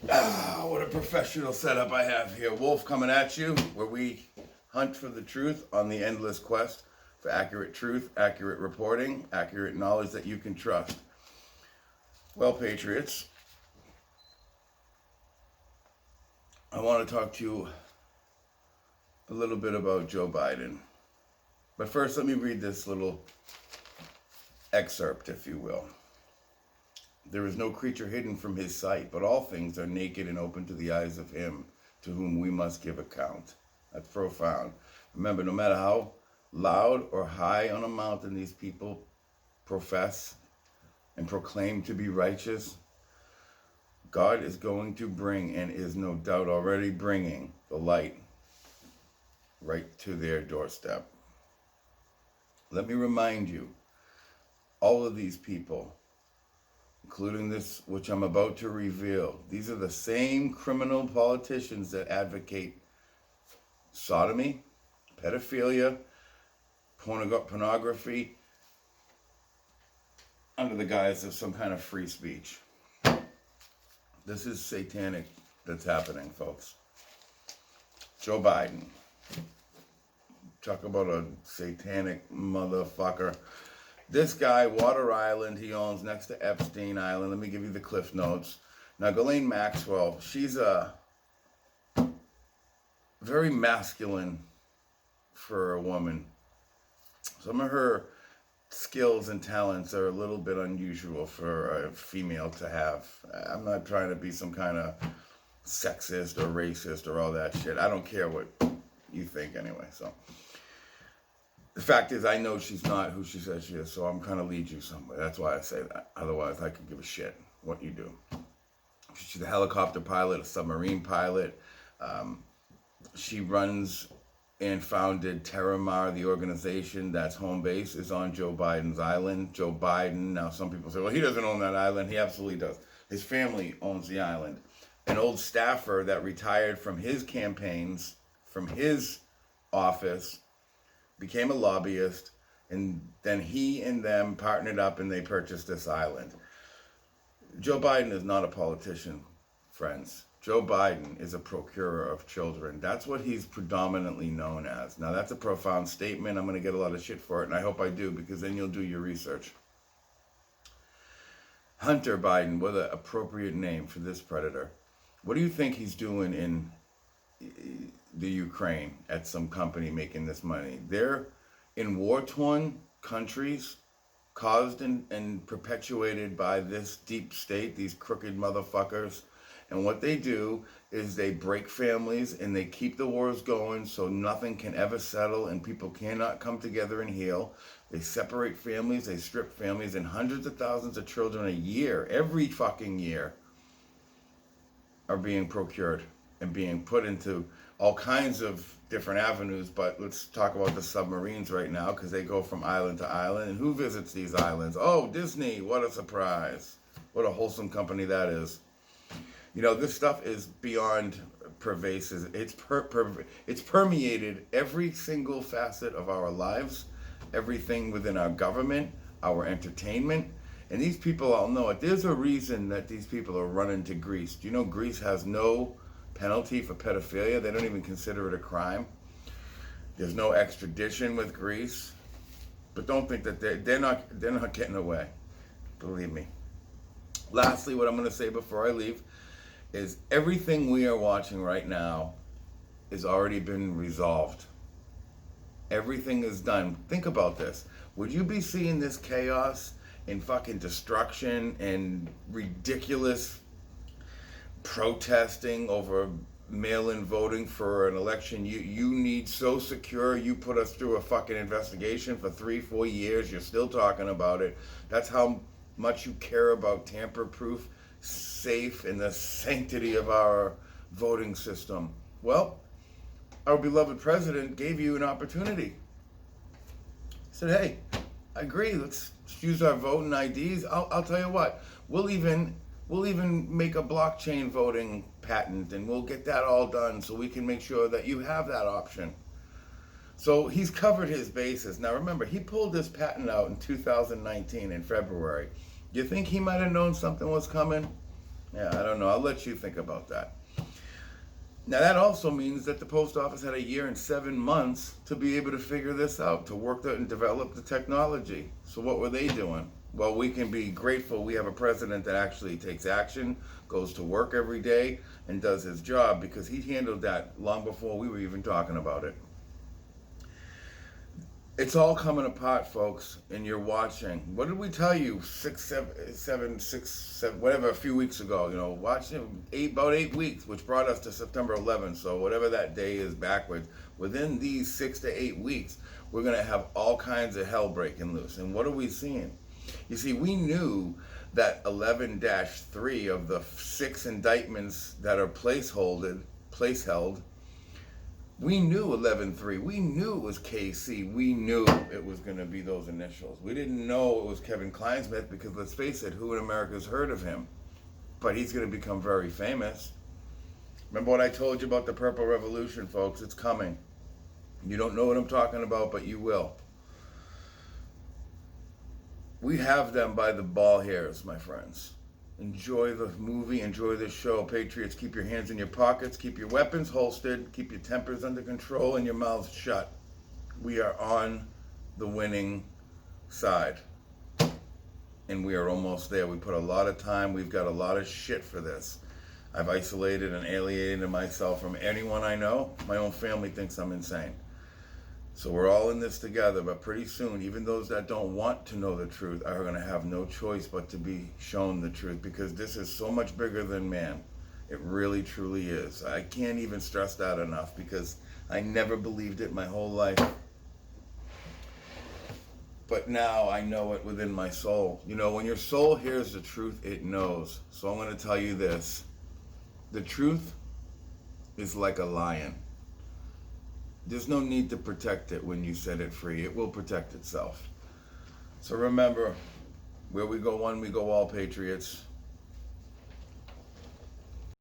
What a professional setup I have here. Wolf coming at you, where we hunt for the truth on the endless quest for accurate truth, accurate reporting, accurate knowledge that you can trust. Well, Patriots, I want to talk to you a little bit about Joe Biden. But first, let me read this little excerpt, if you will. There is no creature hidden from his sight, but all things are naked and open to the eyes of him to whom we must give account. That's profound. Remember, no matter how loud or high on a mountain these people profess and proclaim to be righteous, God is going to bring, and is no doubt already bringing, the light right to their doorstep. Let me remind you, all of these people, including this which I'm about to reveal, these are the same criminal politicians that advocate sodomy, pedophilia, pornography, under the guise of some kind of free speech. This is satanic that's happening, folks. Joe Biden. Talk about a satanic motherfucker. This guy, Water Island, he owns next to Epstein Island. Let me give you the cliff notes. Now, Ghislaine Maxwell, she's a very masculine for a woman. Some of her skills and talents are a little bit unusual for a female to have. I'm not trying to be some kind of sexist or racist or all that shit. I don't care what you think anyway, so. The fact is, I know she's not who she says she is, so I'm trying to lead you somewhere. That's why I say that. Otherwise, I could give a shit what you do. She's a helicopter pilot, a submarine pilot. She runs and founded Terramar, the organization that's home base is on Joe Biden's island. Joe Biden, now some people say, well, he doesn't own that island. He absolutely does. His family owns the island. An old staffer that retired from his campaigns, from his office, became a lobbyist, and then he and them partnered up and they purchased this island. Joe Biden is not a politician, friends. Joe Biden is a procurer of children. That's what he's predominantly known as. Now, that's a profound statement. I'm going to get a lot of shit for it, and I hope I do, because then you'll do your research. Hunter Biden, what an appropriate name for this predator. What do you think he's doing in the Ukraine at some company making this money? They're in war-torn countries caused and perpetuated by this deep state, these crooked motherfuckers. And what they do is they break families and they keep the wars going so nothing can ever settle and people cannot come together and heal. They separate families, they strip families, and hundreds of thousands of children a year, every fucking year, are being procured and being put into all kinds of different avenues. But let's talk about the submarines right now, because they go from island to island. And who visits these islands? Oh, Disney. What a surprise. What a wholesome company that is. You know, this stuff is beyond pervasive. It's permeated every single facet of our lives, everything within our government, our entertainment. And these people all know it. There's a reason that these people are running to Greece. Do you know Greece has no penalty for pedophilia? They don't even consider it a crime. There's no extradition with Greece. But don't think that they're not getting away. Believe me. Lastly, what I'm going to say before I leave is everything we are watching right now has already been resolved. Everything is done. Think about this. Would you be seeing this chaos and fucking destruction and ridiculous protesting over mail-in voting for an election you need so secure, you put us through a fucking investigation for 3-4 years, you're still talking about it? That's how much you care about tamper-proof, safe, and the sanctity of our voting system. Well, our beloved president gave you an opportunity. He said, hey, I agree, let's use our voting IDs. I'll tell you what, we'll even make a blockchain voting patent, and we'll get that all done so we can make sure that you have that option. So he's covered his bases. Now remember, he pulled this patent out in 2019 in February. You think he might have known something was coming? Yeah, I don't don't know. I'll let you think about that. Now, that also means that the post office had a year and 7 months to be able to figure this out, to work and develop the technology. So what were they doing? Well, we can be grateful we have a president that actually takes action, goes to work every day, and does his job, because he handled that long before we were even talking about it. It's all coming apart, folks, and you're watching. What did we tell you? 6, 7, whatever, a few weeks ago. Watching about 8 weeks, which brought us to September 11th. So whatever that day is backwards, within these 6 to 8 weeks, we're going to have all kinds of hell breaking loose. And what are we seeing? You see, we knew that 11-3 of the 6 indictments that are place held. We knew 11-3. We knew it was KC. We knew it was going to be those initials. We didn't know it was Kevin Kleinsmith, because let's face it, who in America has heard of him? But he's going to become very famous. Remember what I told you about the Purple Revolution, folks? It's coming. You don't know what I'm talking about, but you will. We have them by the ball hairs, my friends. Enjoy the movie, enjoy the show. Patriots, keep your hands in your pockets, keep your weapons holstered, keep your tempers under control and your mouths shut. We are on the winning side. And we are almost there. We put a lot of time, we've got a lot of shit for this. I've isolated and alienated myself from anyone I know. My own family thinks I'm insane. So we're all in this together, but pretty soon, even those that don't want to know the truth are going to have no choice but to be shown the truth, because this is so much bigger than man. It really, truly is. I can't even stress that enough, because I never believed it my whole life. But now I know it within my soul. When your soul hears the truth, it knows. So I'm going to tell you this. The truth is like a lion. There's no need to protect it when you set it free. It will protect itself. So remember, where we go one, we go all, Patriots.